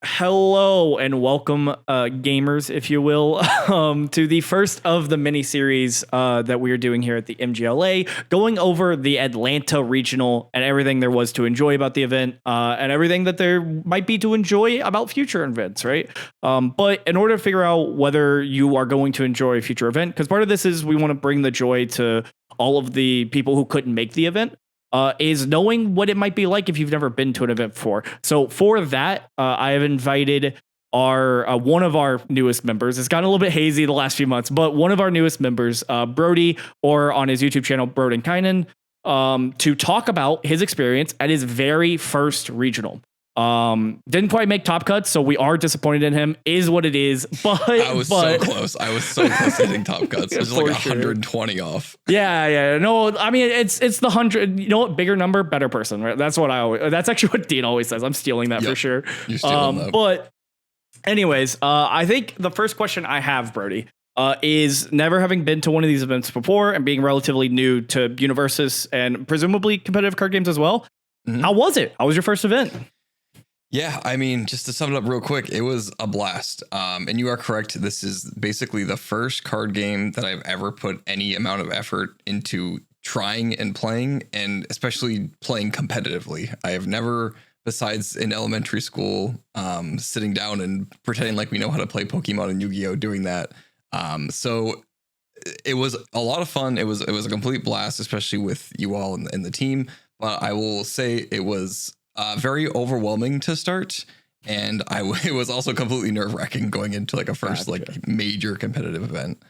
Hello and welcome, gamers, if you will, to the first of the mini series that we are doing here at the MGLA, going over the Atlanta Regional and everything there was to enjoy about the event, and everything that there might be to enjoy about future events, right? But in order to figure out whether you are going to enjoy a future event, because part of this is we want to bring the joy to all of the people who couldn't make the event. Is knowing what it might be like if you've never been to an event before. So for that, I have invited our one of our newest members. It's gotten a little bit hazy the last few months, but one of our newest members, Brodey, or on his YouTube channel, Brodey to talk about his experience at his very first regional. Didn't quite make top cuts, so we are disappointed in him. Is what it is. But I was so close. I was so close to hitting top cuts. It was like 120 off. Yeah. No, I mean it's the 100. You know what? Bigger number, better person. Right? That's what That's actually what Dean always says. I'm stealing that for sure. You're stealing that. But anyways, I think the first question I have, Brodey, is never having been to one of these events before and being relatively new to Universus and presumably competitive card games as well. Mm-hmm. How was it? How was your first event? Yeah, I mean, just to sum it up real quick, it was a blast. And you are correct. This is basically the first card game that I've ever put any amount of effort into trying and playing, and especially playing competitively. I have never, besides in elementary school, sitting down and pretending like we know how to play Pokemon and Yu-Gi-Oh! Doing that. So it was a lot of fun. It was a complete blast, especially with you all and the team. But I will say it was very overwhelming to start, and it was also completely nerve-wracking going into like a first like major competitive event.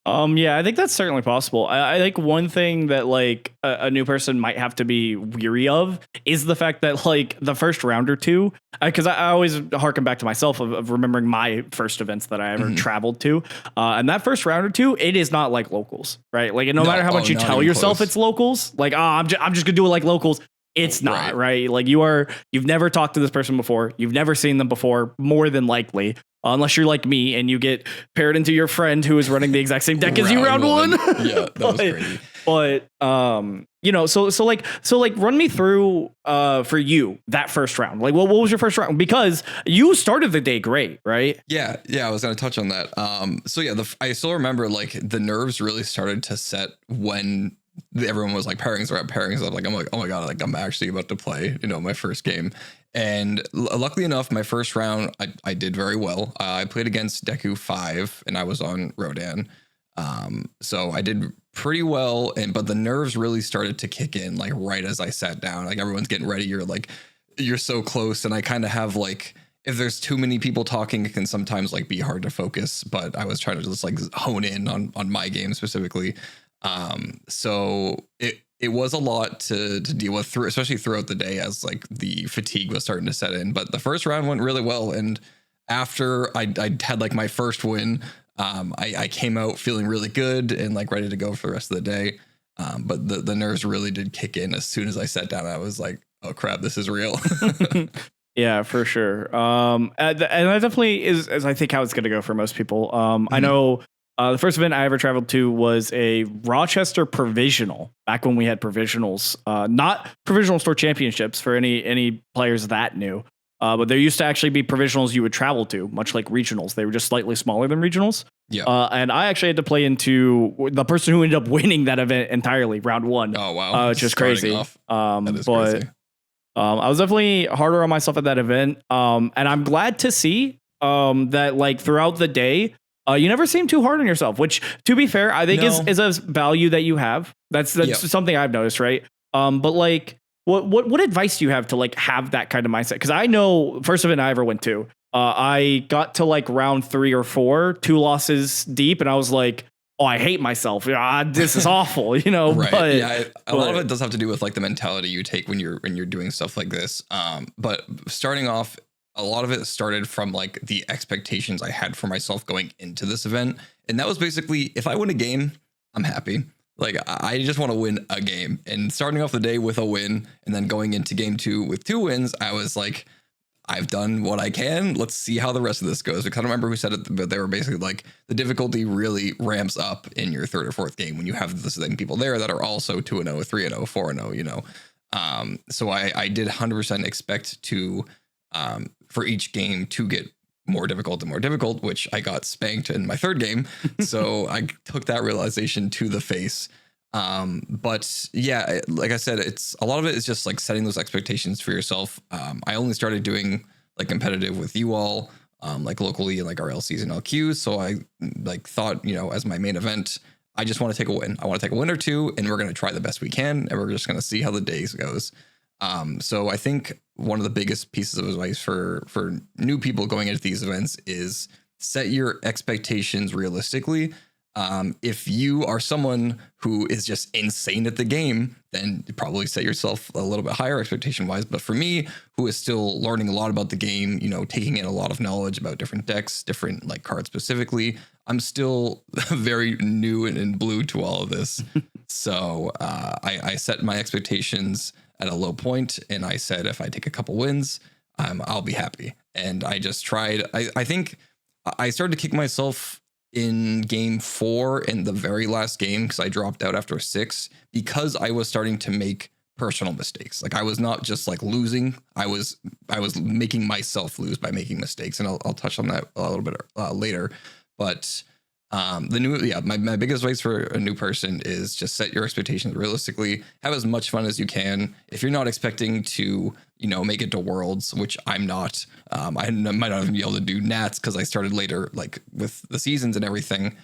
Yeah, I think that's certainly possible. I think one thing that like a new person might have to be weary of is the fact that like the first round or two, because I always harken back to myself of remembering my first events that I ever traveled to, and that first round or two, it is not like locals, right? Like no matter how much you tell yourself close. It's locals, like I'm just gonna do it like locals. It's not right. Like you've never talked to this person before. You've never seen them before, more than likely, unless you're like me and you get paired into your friend who is running the exact same deck as you round one. Yeah, that was crazy. But so like run me through for you that first round. Like what was your first round? Because you started the day great, right? Yeah, I was gonna touch on that. So yeah, I still remember like the nerves really started to set when everyone was like pairings up. Like I'm like, oh my god, like I'm actually about to play, my first game. And luckily enough, my first round I did very well. I played against Deku 5 and I was on Rodan. So I did pretty well, but the nerves really started to kick in like right as I sat down. Like everyone's getting ready, you're so close, and I kind of have like, if there's too many people talking, it can sometimes like be hard to focus, but I was trying to just like hone in on my game specifically. So it was a lot to deal with especially throughout the day as like the fatigue was starting to set in. But the first round went really well, and after I had like my first win, I came out feeling really good and like ready to go for the rest of the day. But the nerves really did kick in as soon as I sat down. I was like, oh crap, this is real. Yeah, for sure. And that definitely is I think how it's going to go for most people. I know. The first event I ever traveled to was a Rochester provisional, back when we had provisionals, not provisional store championships for any players that new. But there used to actually be provisionals you would travel to, much like regionals. They were just slightly smaller than regionals. Yeah. And I actually had to play into the person who ended up winning that event entirely, round one. Oh, wow. Which is crazy. That is crazy. I was definitely harder on myself at that event. And I'm glad to see that like throughout the day, you never seem too hard on yourself, which, to be fair, I think is a value that you have. That's something I've noticed, right? But like, what advice do you have to like have that kind of mindset? Because I know first event I ever went to, I got to like round 3 or 4, 2 losses deep, and I was like, oh, I hate myself. This is awful, Right. But, yeah, a lot of it does have to do with like the mentality you take when you're doing stuff like this. But starting off, a lot of it started from like the expectations I had for myself going into this event. And that was basically, if I win a game, I'm happy. Like I just want to win a game, and starting off the day with a win and then going into game 2 with 2 wins, I was like, I've done what I can. Let's see how the rest of this goes. Because I don't remember who said it, but they were basically like, the difficulty really ramps up in your 3rd or 4th game when you have the same people there that are also 2-0, 3-0, 4-0, So I did 100% expect to for each game to get more difficult and more difficult, which I got spanked in my third game. So I took that realization to the face. But yeah, like I said, it's a lot of it is just like setting those expectations for yourself. I only started doing like competitive with you all, like locally in like our LCs and LQs. So I like thought, as my main event, I just want to take a win. I want to take a win or two, and we're going to try the best we can. And we're just going to see how the days goes. So I think one of the biggest pieces of advice for new people going into these events is set your expectations realistically. If you are someone who is just insane at the game, then you probably set yourself a little bit higher expectation wise. But for me, who is still learning a lot about the game, taking in a lot of knowledge about different decks, different like cards specifically, I'm still very new and blue to all of this. So I set my expectations at a low point, and I said if I take a couple wins, I'll be happy. And I just tried. I think I started to kick myself in game 4 in the very last game because I dropped out after 6 because I was starting to make personal mistakes. Like I was not just like losing. I was making myself lose by making mistakes. And I'll touch on that a little bit later. But my biggest advice for a new person is just set your expectations realistically, have as much fun as you can. If you're not expecting to, make it to Worlds, which I'm not, I might not even be able to do Nats because I started later, like with the seasons and everything.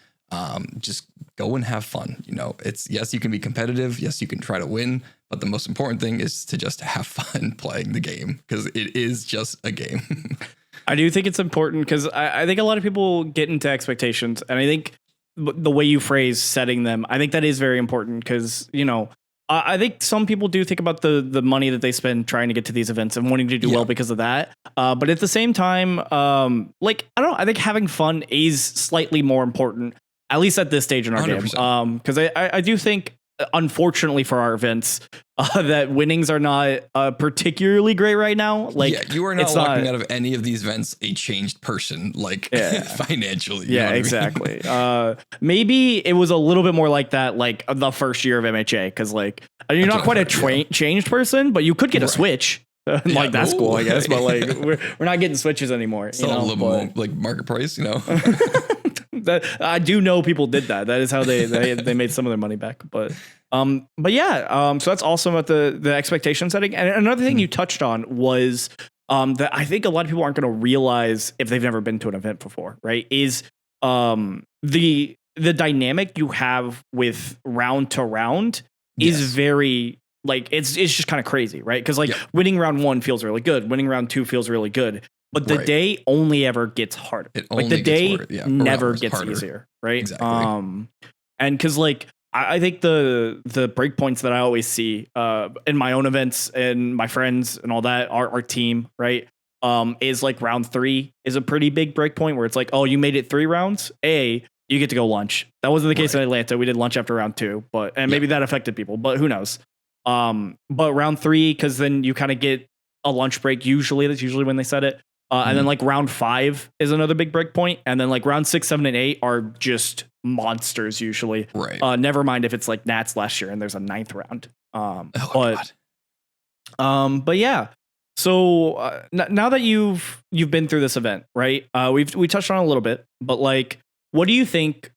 Just go and have fun. It's, yes, you can be competitive. Yes, you can try to win, but the most important thing is to just have fun playing the game because it is just a game. I do think it's important because I think a lot of people get into expectations, and I think the way you phrase setting them, I think that is very important because, I think some people do think about the money that they spend trying to get to these events and wanting to do well because of that. But at the same time, I don't know, I think having fun is slightly more important, at least at this stage in our 100%. Game. Because I do think, unfortunately for our events, that winnings are not particularly great right now. Like you are not walking out of any of these events a changed person, financially. Yeah, exactly. Maybe it was a little bit more like that, like the first year of MHA, because you're not quite a changed person, but you could get a Switch. That's cool, I guess. But we're not getting Switches anymore. A little more like market price, That I do know people did that. That is how they made some of their money back. But so that's awesome about the expectation setting. And another thing you touched on was that I think a lot of people aren't going to realize if they've never been to an event before, right? Is the dynamic you have with round to round is very it's just kind of crazy, right? Because winning round 1 feels really good, winning round 2 feels really good. But the day only ever gets harder. The day never gets harder. Easier, right? Exactly. And because I think the breakpoints that I always see in my own events and my friends and all that, our team, right, is round 3 is a pretty big breakpoint where it's oh, you made it 3 rounds. You get to go lunch. That wasn't the case in Atlanta. We did lunch after round 2, and maybe that affected people, but who knows? But round 3, because then you kind of get a lunch break. Usually, that's usually when they set it. And then round 5 is another big break point. And then round 6, 7, and 8 are just monsters usually. Right. Never mind if it's Nats last year and there's a 9th round. But yeah. So now that you've been through this event, right? We touched on it a little bit, but what do you think?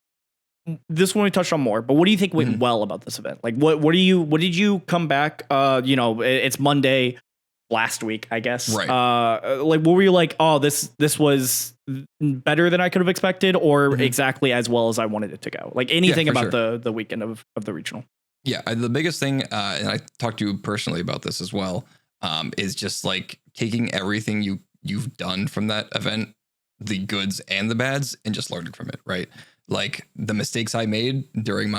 This one we touched on more, but what do you think went well about this event? What did you come back? It's Monday. Last week, I guess. Right. What were you oh, this was better than I could have expected, or exactly as well as I wanted it to go? Anything about the weekend of the regional? Yeah, the biggest thing, and I talked to you personally about this as well, is just taking everything you've done from that event, the goods and the bads, and just learning from it. Right. The mistakes I made during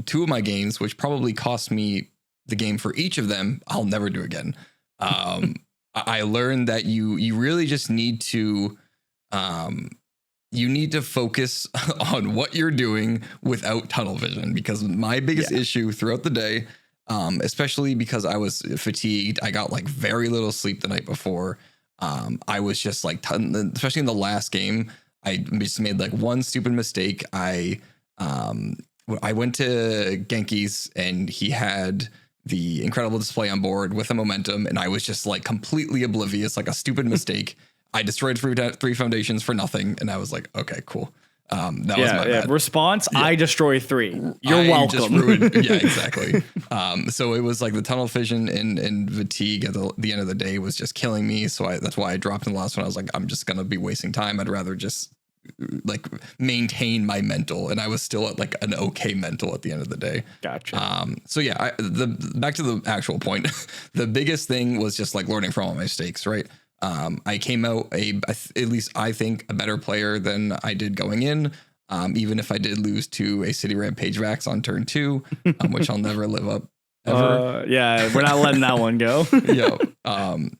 2 of my games, which probably cost me the game for each of them, I'll never do again. I learned that you really just need to focus on what you're doing without tunnel vision, because my biggest issue throughout the day, especially because I was fatigued, I got very little sleep the night before. I was just especially in the last game, I just made one stupid mistake. I went to Genki's and he had the incredible display on board with a momentum, and I was just like completely oblivious, like a stupid mistake. I destroyed three foundations for nothing, and I was like, okay, cool. That was my bad. Response, I destroy 3. You're welcome. Just ruined, yeah, exactly. So it was like the tunnel vision and fatigue at the end of the day was just killing me. So that's why I dropped in the last one. I was like, I'm just going to be wasting time. I'd rather just like maintain my mental, and I was still at like an okay mental at the end of the day. Gotcha. So yeah, back to the actual point, the biggest thing was just like learning from all my mistakes, right? I came out at least I think a better player than I did going in. Even if I did lose to a City Rampage Vax on turn 2, which I'll never live up ever. Yeah, we're not letting that one go. Yeah.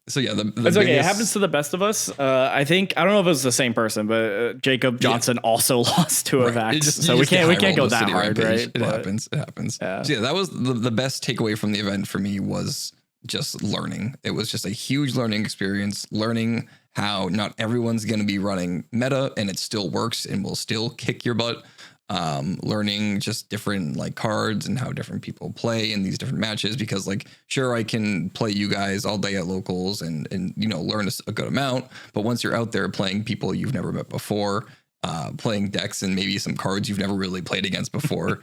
So yeah, it's okay. It happens to the best of us. I don't know if it was the same person, but Jacob Johnson also lost to a Vax. So we can't go that hard, right? It happens. Yeah. So yeah, that was the best takeaway from the event for me was just learning. It was just a huge learning experience, learning how not everyone's going to be running meta and it still works and will still kick your butt. Learning just different like cards and how different people play in these different matches, because like, sure, I can play you guys all day at locals and learn a good amount. But once you're out there playing people you've never met before, playing decks and maybe some cards you've never really played against before,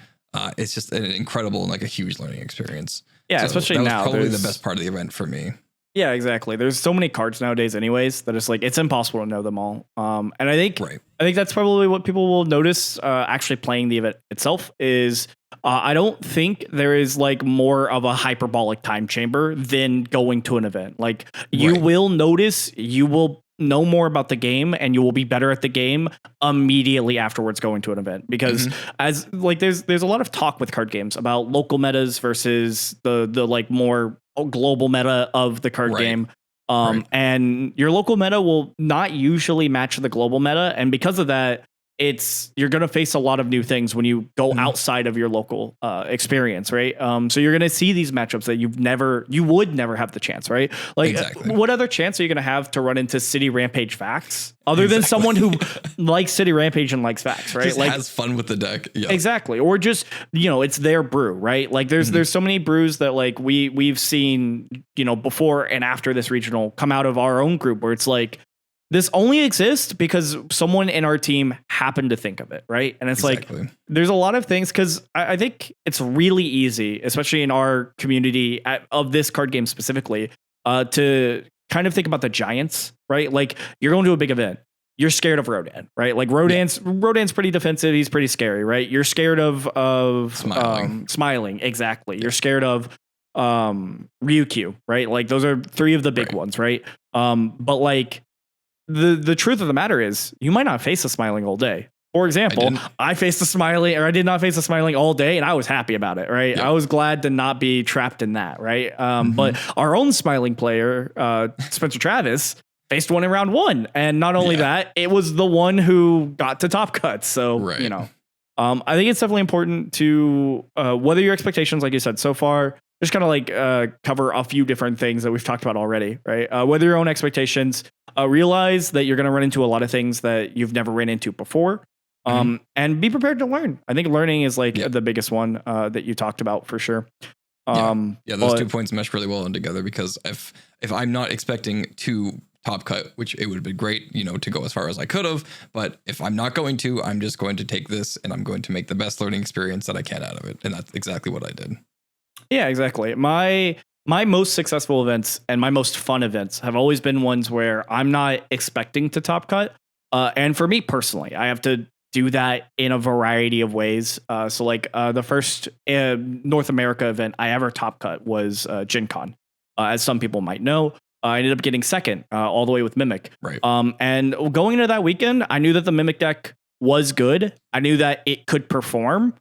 it's just an incredible and like a huge learning experience. Yeah, so especially now. That was probably the best part of the event for me. Yeah, exactly. There's so many cards nowadays anyways that it's like it's impossible to know them all. And I think that's probably what people will notice actually playing the event itself is I don't think there is like more of a hyperbolic time chamber than going to an event. Like you will notice, you will know more about the game and you will be better at the game immediately afterwards going to an event, because as like there's a lot of talk with card games about local metas versus the like more global meta of the card game. And your local meta will not usually match the global meta, and because of that, you're going to face a lot of new things when you go outside of your local experience, right? So you're going to see these matchups that you would never have the chance, right? Like what other chance are you going to have to run into City Rampage Vax other than someone who likes City Rampage and likes Vax, right? Just like has fun with the deck. Yeah. Exactly. Or just, it's their brew, right? Like there's so many brews that like we've seen, before and after this regional come out of our own group where it's like, this only exists because someone in our team happened to think of it, right? And it's like, there's a lot of things, because I think it's really easy, especially in our community of this card game specifically, to kind of think about the giants, right? Like you're going to a big event. You're scared of Rodan, right? Like Rodan's pretty defensive. He's pretty scary, right? You're scared of Smiling. Exactly. You're scared of Ryukyu, right? Like those are 3 of the big ones, right? But like, the truth of the matter is you might not face a Smiling all day. For example, I faced a Smiling, or I did not face a Smiling all day, and I was happy about it, right? Yep. I was glad to not be trapped in that, right? But our own Smiling player, Spencer Travis, faced one in round 1. And not only that, it was the one who got to top cuts. So, I think it's definitely important to whether your expectations, like you said, so far, just kind of like cover a few different things that we've talked about already, right? Whether your own expectations, realize that you're going to run into a lot of things that you've never ran into before, and be prepared to learn. I think learning is like the biggest one that you talked about for sure. Those 2 points mesh really well in together, because if I'm not expecting to top cut, which it would have been great, to go as far as I could have, but if I'm not going to, I'm just going to take this and I'm going to make the best learning experience that I can out of it. And that's exactly what I did. Yeah, exactly. My most successful events and my most fun events have always been ones where I'm not expecting to top cut. And for me personally, I have to do that in a variety of ways. So like the first North America event I ever top cut was Gen Con. As some people might know, I ended up getting second all the way with Mimic. Right. And going into that weekend, I knew that the Mimic deck was good. I knew that it could perform.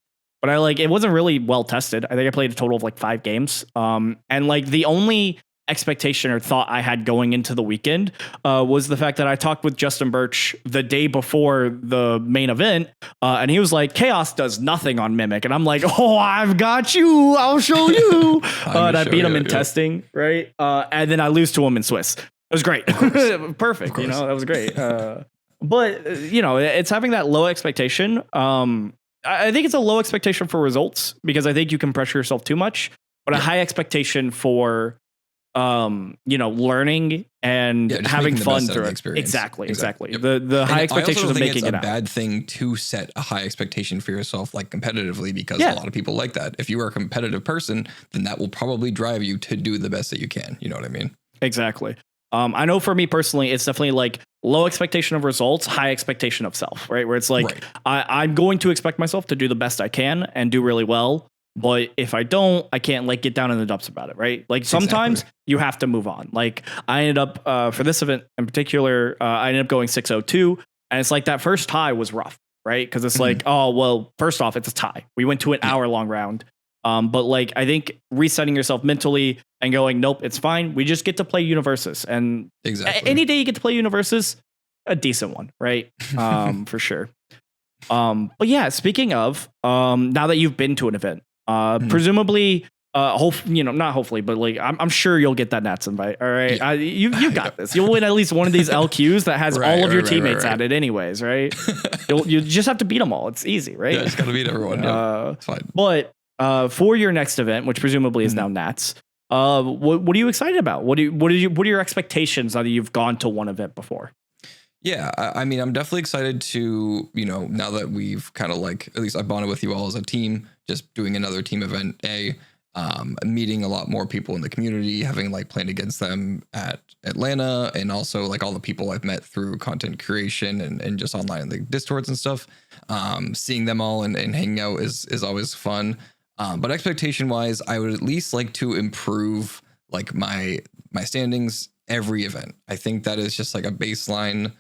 But it wasn't really well tested. I think I played a total of like 5 games. And like the only expectation or thought I had going into the weekend was the fact that I talked with Justin Birch the day before the main event. And he was like, Chaos does nothing on Mimic. And I'm like, oh, I've got you. I'll show you. And I beat him in testing. Right. And then I lose to him in Swiss. It was great. Perfect. That was great. But it's having that low expectation. I think it's a low expectation for results, because I think you can pressure yourself too much. but a high expectation for learning and just having making the fun best out of through the it. experience. Exactly. Yep. The high expectations of making it's it a out. bad thing to set a high expectation for yourself, like competitively, because a lot of people like that. If you are a competitive person, then that will probably drive you to do the best that you can. You know what I mean? Exactly. I know for me personally, it's definitely like low expectation of results, high expectation of self, right? Where it's like, I'm going to expect myself to do the best I can and do really well. But if I don't, I can't like get down in the dumps about it, right? Like sometimes you have to move on. Like I ended up for this event in particular, I ended up going 602, and it's like that first tie was rough, right? Because it's like, oh well, first off, it's a tie. We went to an hour long round, but like I think resetting yourself mentally and going, nope, it's fine. We just get to play Universus, and any day you get to play Universus, a decent one, right? For sure. But yeah, speaking of, now that you've been to an event. Presumably, not hopefully, but like I'm sure you'll get that Nats invite. All right, you got this. You'll win at least one of these LQs that has all of your teammates at it, anyways, right? You just have to beat them all. It's easy, right? Yeah, just gotta beat everyone. It's fine. But for your next event, which presumably is now Nats, what are you excited about? What are your expectations now that you've gone to one event before? Yeah, I mean, I'm definitely excited to, now that we've kind of like, at least I bonded with you all as a team, just doing another team event, meeting a lot more people in the community, having like played against them at Atlanta, and also like all the people I've met through content creation and just online in the Discords and stuff. Seeing them all and hanging out is always fun. But expectation wise, I would at least like to improve like my standings every event. I think that is just like a baseline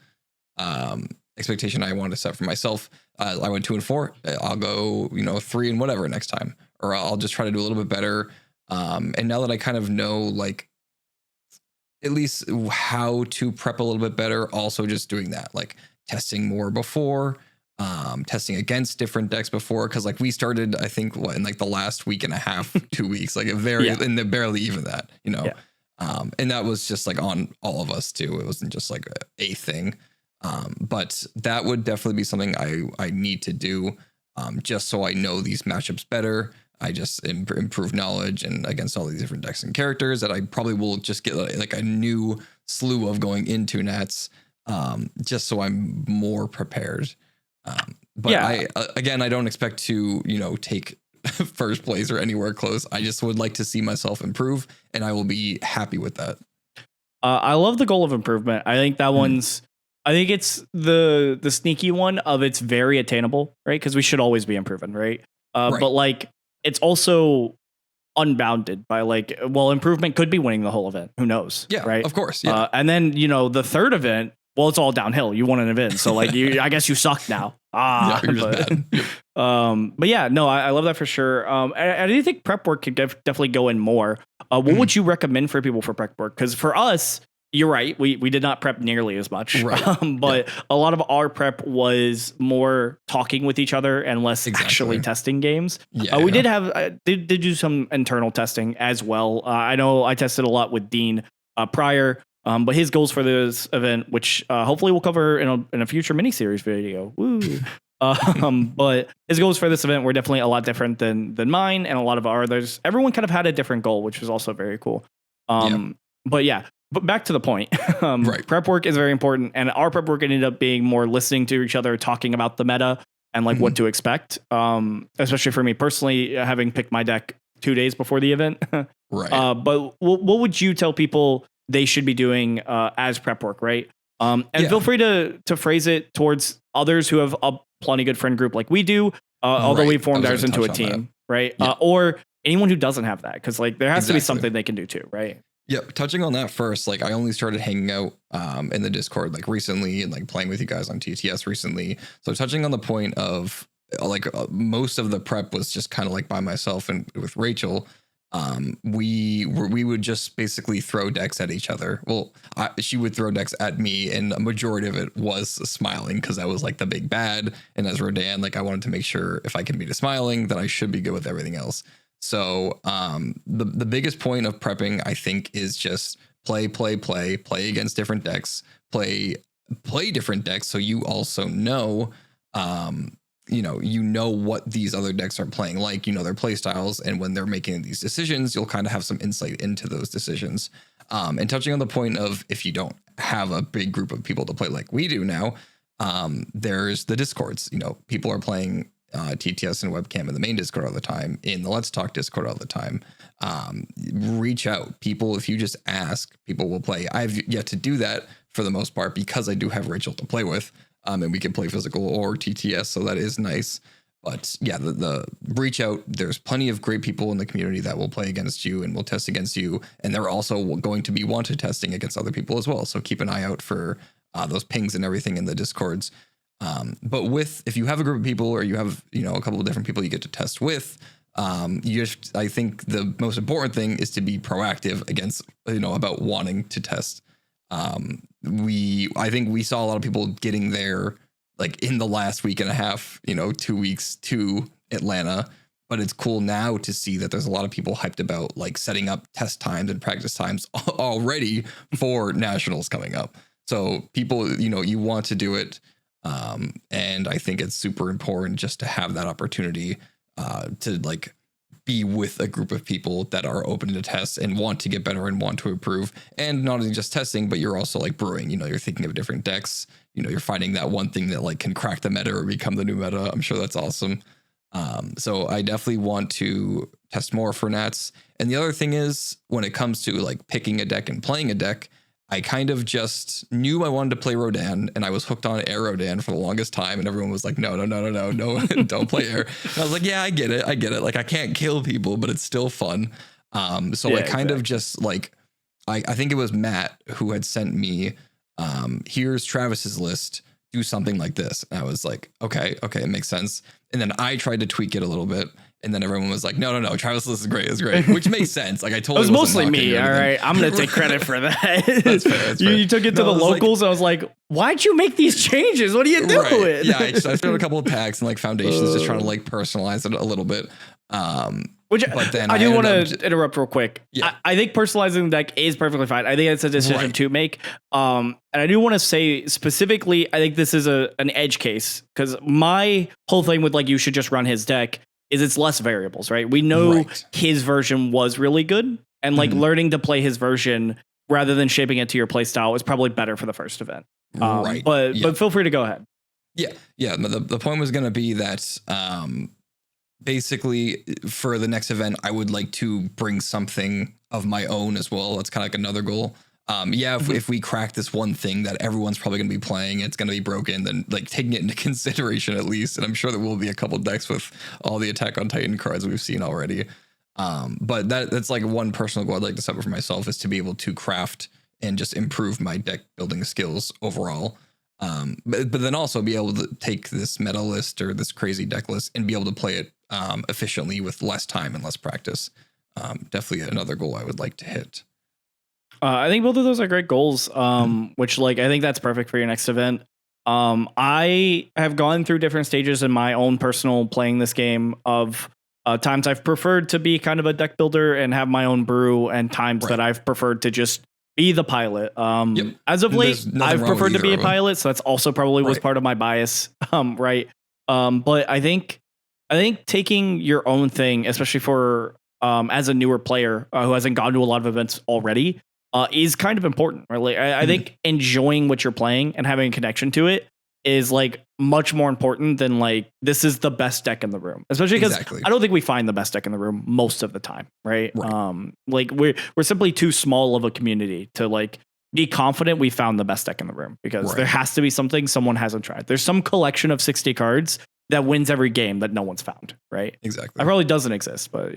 expectation I want to set for myself. I went 2 and 4. I'll go 3 and whatever next time, or I'll just try to do a little bit better. And now that I kind of know like at least how to prep a little bit better, also just doing that, like testing more before, testing against different decks before, because like we started I think in like the last week and a half 2 weeks, like and barely even that, and that was just like on all of us too. It wasn't just like a thing. But that would definitely be something I need to do, just so I know these matchups better. I just improve knowledge and against all these different decks and characters that I probably will just get like a new slew of going into Nats, just so I'm more prepared. But I don't expect to, take first place or anywhere close. I just would like to see myself improve, and I will be happy with that. I love the goal of improvement. I think that one's, I think it's the sneaky one of it's very attainable, right? Because we should always be improving, right? But like it's also unbounded by like, well, improvement could be winning the whole event. Who knows? Yeah, right. Of course. Yeah. And then the third event, well, it's all downhill. You won an event, so like I guess you suck now. You're just bad. But yeah, no, I love that for sure. I do think prep work could definitely go in more. What would you recommend for people for prep work? Because for us, you're right. We did not prep nearly as much, but a lot of our prep was more talking with each other and less actually testing games. We did have did do some internal testing as well. I know I tested a lot with Dean prior, but his goals for this event, which hopefully we'll cover in a future miniseries video. Woo. But his goals for this event were definitely a lot different than mine and a lot of our others. Everyone kind of had a different goal, which was also very cool. But yeah. But back to the point, prep work is very important, and our prep work ended up being more listening to each other, talking about the meta and like what to expect. Especially for me personally, having picked my deck 2 days before the event. But what would you tell people they should be doing as prep work, right? And feel free to phrase it towards others who have a plenty good friend group like we do, although we formed ours into a team, right? Or anyone who doesn't have that, because like there has to be something they can do too, right? Yep. Touching on that first, like I only started hanging out in the Discord like recently and like playing with you guys on TTS recently. So touching on the point of most of the prep was just kind of like by myself and with Rachel. We would just basically throw decks at each other. Well, she would throw decks at me, and a majority of it was smiling because I was like the big bad. And as Rodan, like I wanted to make sure if I can beat a smiling, then I should be good with everything else. So the biggest point of prepping, I think, is just play against different decks, play different decks. So you also know, you know what these other decks are playing, like, their play styles. And when they're making these decisions, you'll kind of have some insight into those decisions. And touching on the point of, if you don't have a big group of people to play like we do now, there's the Discords. People are playing TTS and webcam in the main Discord all the time, in the Let's Talk Discord all the time. Reach out. People, if you just ask, people will play. I've yet to do that for the most part because I do have Rachel to play with, and we can play physical or TTS, so that is nice. But yeah, the reach out. There's plenty of great people in the community that will play against you and will test against you, and they're also going to be wanted testing against other people as well. So keep an eye out for those pings and everything in the Discords. But if you have a group of people, or you have a couple of different people you get to test with, I think the most important thing is to be proactive against about wanting to test. I think we saw a lot of people getting there like in the last week and a half, 2 weeks to Atlanta. But it's cool now to see that there's a lot of people hyped about like setting up test times and practice times already for nationals coming up. So people, you want to do it. And I think it's super important just to have that opportunity to like be with a group of people that are open to tests and want to get better and want to improve. And not only just testing, but you're also like brewing, you're thinking of different decks, you're finding that one thing that like can crack the meta or become the new meta. I'm sure that's awesome. So I definitely want to test more for Nats. And the other thing is, when it comes to like picking a deck and playing a deck, I kind of just knew I wanted to play Rodan, and I was hooked on Air Rodan for the longest time. And everyone was like, no, don't play Air. And I was like, yeah, I get it. Like, I can't kill people, but it's still fun. So I kind of just like, I think it was Matt who had sent me, here's Travis's list, do something like this. And I was like, okay, it makes sense. And then I tried to tweak it a little bit. And then everyone was like, no, Travis' list is great. It's great, which makes sense. Like, I totally it was mostly me. All right. I'm going to take credit for that. That's fair. You took it to the locals. Like, I was like, why'd you make these changes? What are you doing? Right. Yeah. I started a couple of packs and like foundations, just trying to like personalize it a little bit. But then I do want to interrupt real quick. Yeah. I think personalizing the deck is perfectly fine. I think it's a decision to make. And I do want to say specifically, I think this is an edge case, because my whole thing with like, you should just run his deck is it's less variables, right? We know his version was really good, and like learning to play his version rather than shaping it to your play style is probably better for the first event. But feel free to go ahead. Yeah. The point was going to be that basically for the next event, I would like to bring something of my own as well. That's kind of like another goal. If we crack this one thing that everyone's probably going to be playing, it's going to be broken, then like taking it into consideration at least. And I'm sure there will be a couple decks with all the Attack on Titan cards we've seen already. But that's like one personal goal I'd like to set for myself, is to be able to craft and just improve my deck building skills overall. But then also be able to take this meta list or this crazy deck list and be able to play it efficiently with less time and less practice. Definitely another goal I would like to hit. I think both of those are great goals, which like I think that's perfect for your next event. I have gone through different stages in my own personal playing this game of times I've preferred to be kind of a deck builder and have my own brew, and times that I've preferred to just be the pilot. As of late, I've preferred to be a pilot, so that's also probably was part of my bias. But I think taking your own thing, especially for as a newer player who hasn't gone to a lot of events already, is kind of important, right? Like, I think enjoying what you're playing and having a connection to it is like much more important than like, this is the best deck in the room, especially because I don't think we find the best deck in the room most of the time. Right. Like we're simply too small of a community to like be confident we found the best deck in the room, because there has to be something someone hasn't tried. There's some collection of 60 cards that wins every game that no one's found, right? Exactly. It probably doesn't exist, but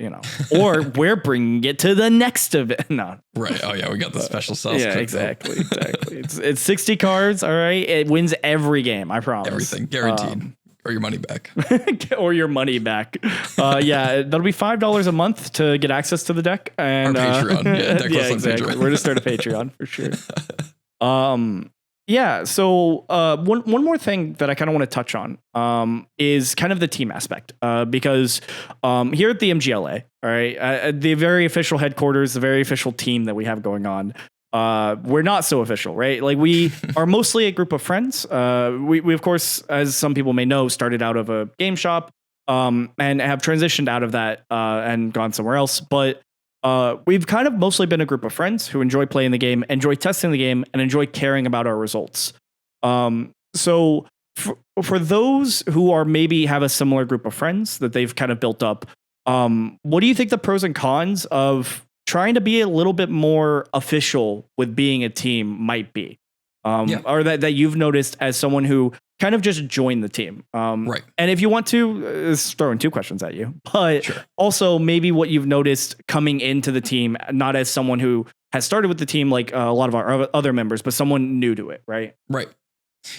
or we're bringing it to the next event. No. Right. Oh yeah, we got the special cells. Yeah, exactly. It's 60 cards. All right. It wins every game. I promise. Everything guaranteed. Or your money back. Or your money back. Yeah, that'll be $5 a month to get access to the deck. And our Patreon. Yeah, exactly. We're gonna start a Patreon for sure. Yeah. So one more thing that I kind of want to touch on is kind of the team aspect, because here at the MGLA, all right, the very official headquarters, the very official team that we have going on, we're not so official, right? Like we are mostly a group of friends. We of course, as some people may know, started out of a game shop, and have transitioned out of that, and gone somewhere else. But we've kind of mostly been a group of friends who enjoy playing the game, enjoy testing the game, and enjoy caring about our results. So for those who are maybe have a similar group of friends that they've kind of built up, what do you think the pros and cons of trying to be a little bit more official with being a team might be? Or that you've noticed as someone who kind of just joined the team. Right. And if you want to, it's throwing two questions at you, but Sure. also maybe what you've noticed coming into the team, not as someone who has started with the team like a lot of our other members, but someone new to it, right? Right.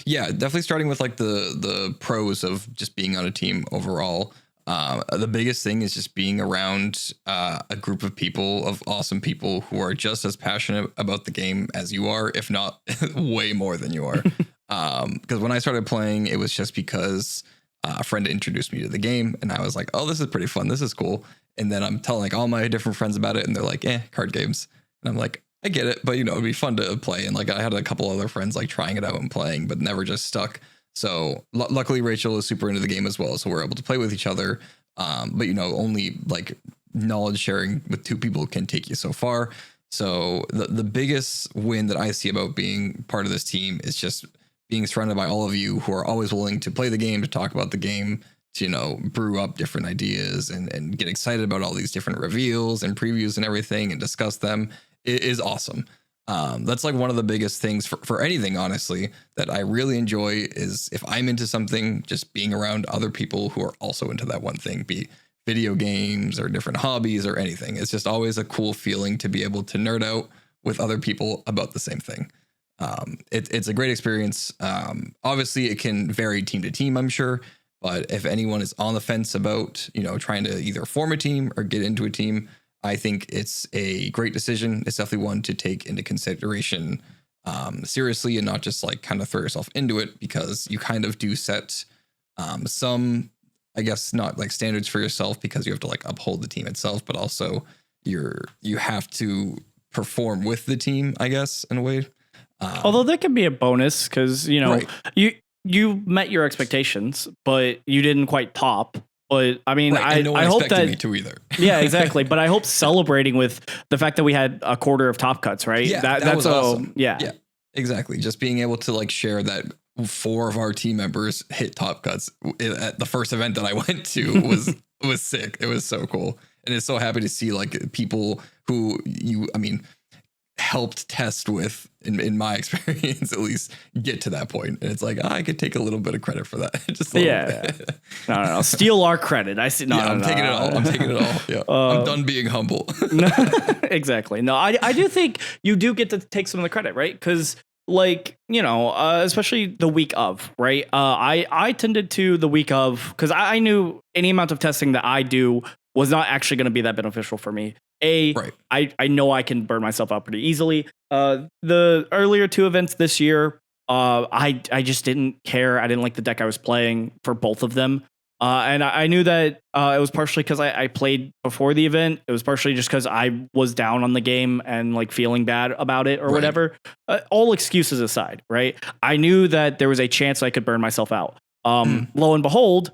Yeah, definitely starting with like the pros of just being on a team overall. The biggest thing is just being around a group of people, of awesome people who are just as passionate about the game as you are, if not way more than you are. Because when I started playing, it was just because a friend introduced me to the game, and I was like, oh, this is pretty fun. This is cool. And then I'm telling like all my different friends about it, and they're like, card games. And I'm like, I get it, but it'd be fun to play. And like I had a couple other friends like trying it out and playing, but never just stuck. So luckily Rachel is super into the game as well, so we're able to play with each other. But only like knowledge sharing with two people can take you so far. So the biggest win that I see about being part of this team is just being surrounded by all of you who are always willing to play the game, to talk about the game, to brew up different ideas and get excited about all these different reveals and previews and everything and discuss them. It is awesome. That's like one of the biggest things for anything, honestly, that I really enjoy is if I'm into something, just being around other people who are also into that one thing, be video games or different hobbies or anything. It's just always a cool feeling to be able to nerd out with other people about the same thing. It's a great experience. Obviously, it can vary team to team, I'm sure. But if anyone is on the fence about, trying to either form a team or get into a team, I think it's a great decision. It's definitely one to take into consideration seriously and not just like kind of throw yourself into it, because you kind of do set some, I guess, not like standards for yourself because you have to like uphold the team itself, but also you have to perform with the team, I guess, in a way. Although that can be a bonus because, Right. you met your expectations, but you didn't quite top. But I mean, Right, no one I hope expected that me to either. Yeah, exactly. But I hope celebrating with the fact that we had a quarter of top cuts, right? Yeah, that's was awesome. Yeah, exactly. Just being able to like share that 4 of our team members hit top cuts at the first event that I went to was sick. It was so cool, and it's so happy to see like people who helped test with, in my experience at least, get to that point. And it's like, I could take a little bit of credit for that. Just a little bit. No. Steal our credit. I see. I'm taking it all. I'm taking it all. Yeah. I'm done being humble. Exactly. No, I do think you do get to take some of the credit, right? Because especially the week of, right? I tended to the week of, because I knew any amount of testing that I do was not actually going to be that beneficial for me. Right. I know I can burn myself out pretty easily. The earlier 2 events this year, I just didn't care. I didn't like the deck I was playing for both of them. And I knew that it was partially because I played before the event. It was partially just because I was down on the game and like feeling bad about it or whatever. All excuses aside, right? I knew that there was a chance I could burn myself out. Lo and behold,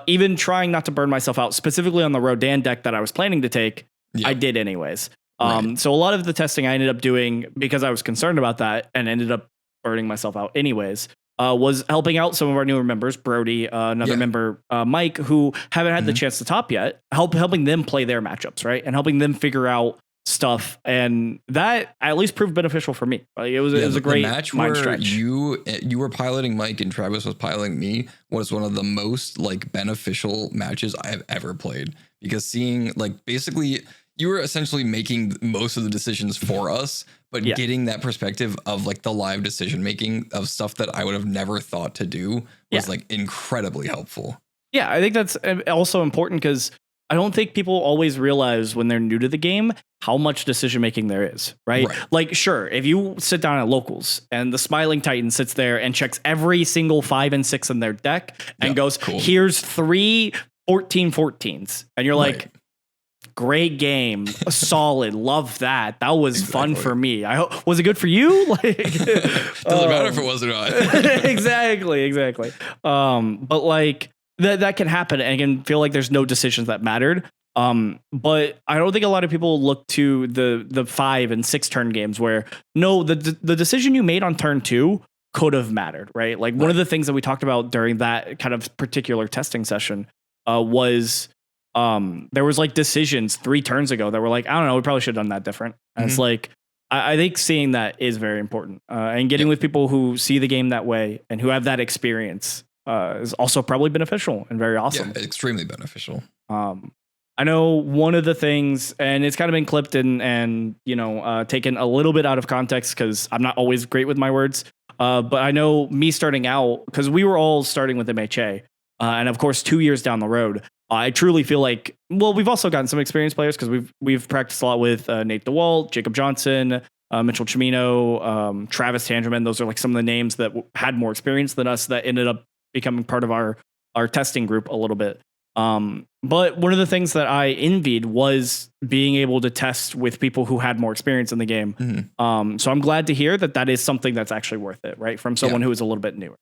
even trying not to burn myself out, specifically on the Rodan deck that I was planning to take, I did anyways. So a lot of the testing I ended up doing because I was concerned about that and ended up burning myself out anyways, was helping out some of our newer members, Brodey, another member, Mike, who haven't had the chance to top yet, helping them play their matchups, right? And helping them figure out stuff. And that at least proved beneficial for me. It was a great match mind where stretch. you were piloting Mike and Travis was piloting me was one of the most like beneficial matches I have ever played, because seeing like basically you were essentially making most of the decisions for us, but getting that perspective of like the live decision making of stuff that I would have never thought to do was like incredibly helpful. Yeah, I think that's also important because I don't think people always realize when they're new to the game how much decision making there is, right? Like, sure, if you sit down at locals and the Smiling Titan sits there and checks every single 5 and 6 in their deck and goes, here's 3 14-14s. And you're like, great game, solid, love that. That was fun Exactly. for me. I hope, was it good for you? Like, Doesn't matter if it was or not. exactly. But like that can happen, and I can feel like there's no decisions that mattered. But I don't think a lot of people look to the 5 and 6 turn games where no, the decision you made on turn 2 could have mattered, right? Like one of the things that we talked about during that kind of particular testing session was there was like decisions 3 turns ago that were like, I don't know, we probably should have done that different. And it's like, I think seeing that is very important, and getting with people who see the game that way and who have that experience is also probably beneficial and very awesome. Yeah, extremely beneficial. I know one of the things, and it's kind of been clipped and taken a little bit out of context because I'm not always great with my words. But I know me starting out, because we were all starting with MHA, and of course 2 years down the road, I truly feel like, well, we've also gotten some experienced players because we've practiced a lot with Nate DeWalt, Jacob Johnson, Mitchell Chimino, Travis Tangerman. Those are like some of the names that had more experience than us that ended up becoming part of our testing group a little bit. But one of the things that I envied was being able to test with people who had more experience in the game. So I'm glad to hear that is something that's actually worth it, right? From someone who is a little bit newer.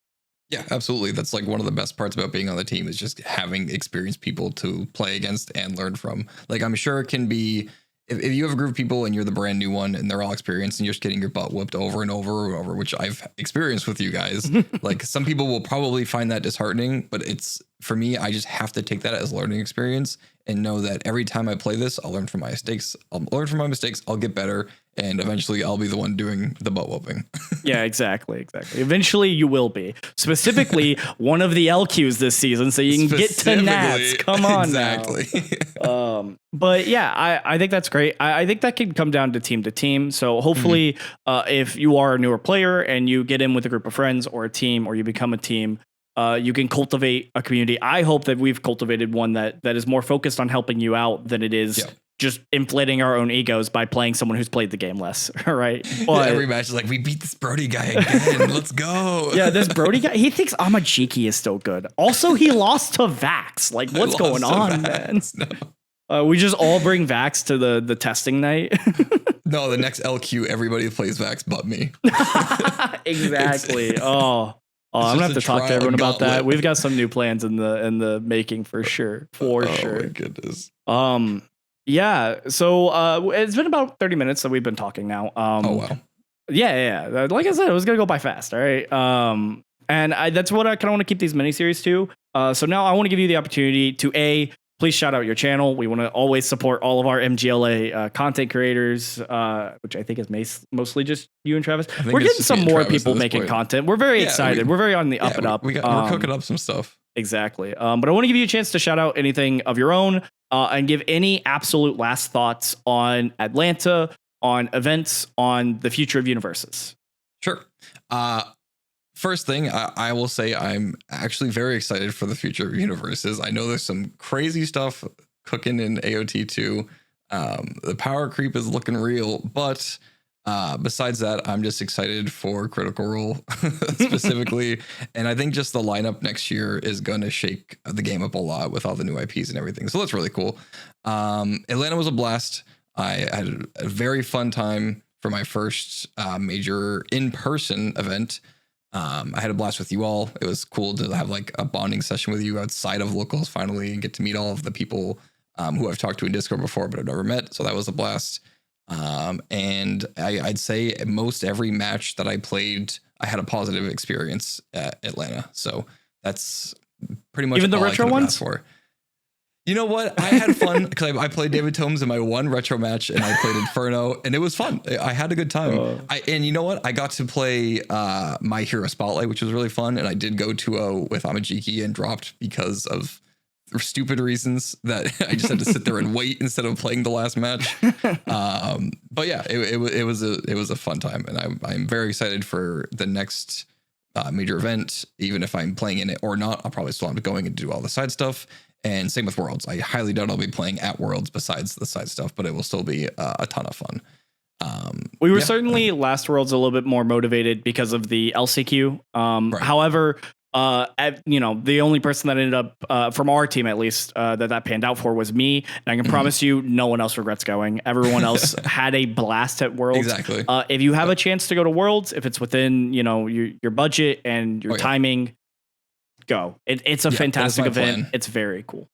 Yeah, absolutely. That's like one of the best parts about being on the team is just having experienced people to play against and learn from. Like, I'm sure it can be, if you have a group of people and you're the brand new one and they're all experienced and you're just getting your butt whipped over and over and over, which I've experienced with you guys. Like, some people will probably find that disheartening, but it's, for me, I just have to take that as a learning experience and know that every time I play this, I'll learn from my mistakes. I'll get better, and eventually I'll be the one doing the butt whooping. Yeah, exactly. Eventually you will be. Specifically, one of the LQs this season, so you can get to Nats. Come on exactly. now. But yeah, I think that's great. I think that can come down to team. So hopefully, if you are a newer player and you get in with a group of friends or a team, or you become a team, you can cultivate a community. I hope that we've cultivated one that is more focused on helping you out than it is just inflating our own egos by playing someone who's played the game less. All right. But every match is like, we beat this Brodey guy again. Let's go. Yeah, this Brodey guy, he thinks Amajiki is still good. Also, he lost to Vax. Like, what's going on, man? No. We just all bring Vax to the testing night. No, the next LQ, everybody plays Vax but me. Exactly. I'm gonna have to talk to everyone about that. We've got some new plans in the making for sure. Sure. Oh my goodness. Yeah. So it's been about 30 minutes that we've been talking now. Oh wow. Yeah. Like I said, it was gonna go by fast. All right. And that's what I kind of want to keep these miniseries to. So now I want to give you the opportunity to please shout out your channel. We want to always support all of our MGLA content creators, which I think is mostly just you and Travis. We're getting some more people making content. We're very excited. We're very on the up and up. We're cooking up some stuff. Exactly. But I want to give you a chance to shout out anything of your own and give any absolute last thoughts on Atlanta, on events, on the future of Universus. Sure. First thing, I will say I'm actually very excited for the future of Universus. I know there's some crazy stuff cooking in AOT 2. The power creep is looking real, but besides that, I'm just excited for Critical Role specifically. And I think just the lineup next year is going to shake the game up a lot with all the new IPs and everything. So that's really cool. Atlanta was a blast. I had a very fun time for my first major in-person event. I had a blast with you all. It was cool to have like a bonding session with you outside of locals finally and get to meet all of the people who I've talked to in Discord before, but I've never met. So that was a blast. And I'd say most every match that I played, I had a positive experience at Atlanta. So that's pretty much even the all retro I ones for. You know what? I had fun because I played David Tomes in my one retro match and I played Inferno and it was fun. I had a good time. And you know what? I got to play My Hero Spotlight, which was really fun. And I did go 2-0 with Amajiki and dropped because of stupid reasons that I just had to sit there and wait instead of playing the last match. But yeah, it was a fun time. And I'm very excited for the next major event. Even if I'm playing in it or not, I'll probably still end up going and do all the side stuff. And same with Worlds. I highly doubt I'll be playing at Worlds besides the side stuff, but it will still be a ton of fun. We were certainly last Worlds a little bit more motivated because of the LCQ. Right. However, The only person that ended up from our team, at least, that panned out for was me. And I can promise you, no one else regrets going. Everyone else had a blast at Worlds. Exactly. If you have a chance to go to Worlds, if it's within, your budget and your timing, go. It's a fantastic event. Plan. It's very cool.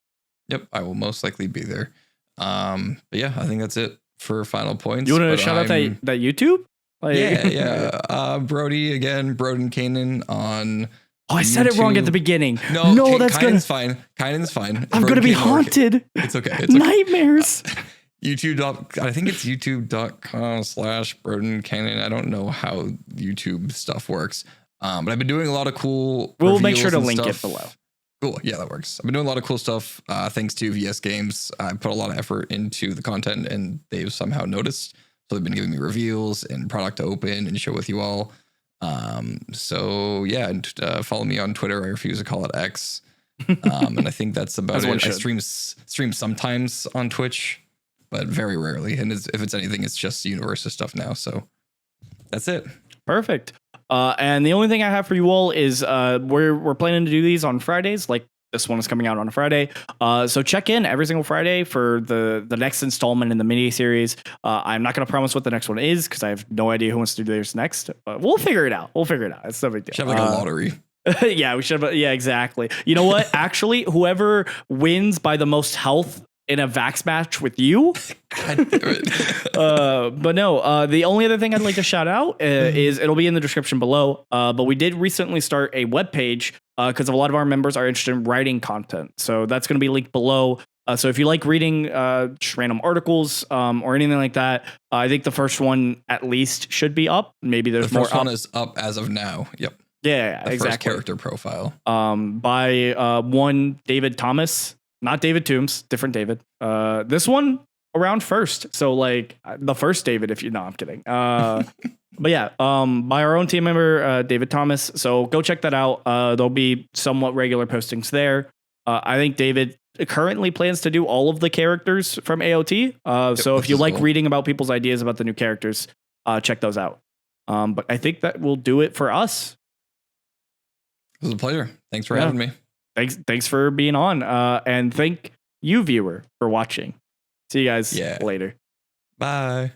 Yep. I will most likely be there. But yeah, I think that's it for final points. You want to shout out that YouTube? Brodey again, Broden Kanan on. Oh, I said it wrong at the beginning. No, that's Kainan's fine. Kainan's fine. I'm going to be haunted. It's okay. Nightmares. YouTube. I think it's youtube.com/Broden Kanan. I don't know how YouTube stuff works. But I've been doing a lot of cool. We'll make sure to link it below. Cool. Yeah, that works. I've been doing a lot of cool stuff. Thanks to VS Games. I put a lot of effort into the content and they've somehow noticed. So they've been giving me reveals and product to open and share with you all. So yeah, and follow me on Twitter. I refuse to call it X. And I think that's about it. I stream sometimes on Twitch, but very rarely. And if it's anything, it's just Universus stuff now. So that's it. Perfect. And the only thing I have for you all is we're planning to do these on Fridays. Like this one is coming out on a Friday. So check in every single Friday for the next installment in the mini series. I'm not going to promise what the next one is because I have no idea who wants to do theirs next. We'll figure it out. It's no big deal. Should have like a lottery. Yeah, we should have. Yeah, exactly. You know what? Actually, whoever wins by the most health in a Vax match with you. God damn it. But no, the only other thing I'd like to shout out is it'll be in the description below. But we did recently start a webpage because a lot of our members are interested in writing content. So that's going to be linked below. So if you like reading just random articles or anything like that, I think the first one at least should be up. Maybe there's more. The first one is up as of now. Yep. Yeah, the exactly. First character profile. By one David Thomas. Not David Toombs, different David. This one around first. So like the first David, I'm kidding. But yeah, by our own team member, David Thomas. So go check that out. There'll be somewhat regular postings there. I think David currently plans to do all of the characters from AOT. So if you like reading about people's ideas about the new characters, check those out. But I think that will do it for us. It was a pleasure. Thanks for having me. Thanks for being on. And thank you, viewer, for watching. See you guys later. Bye.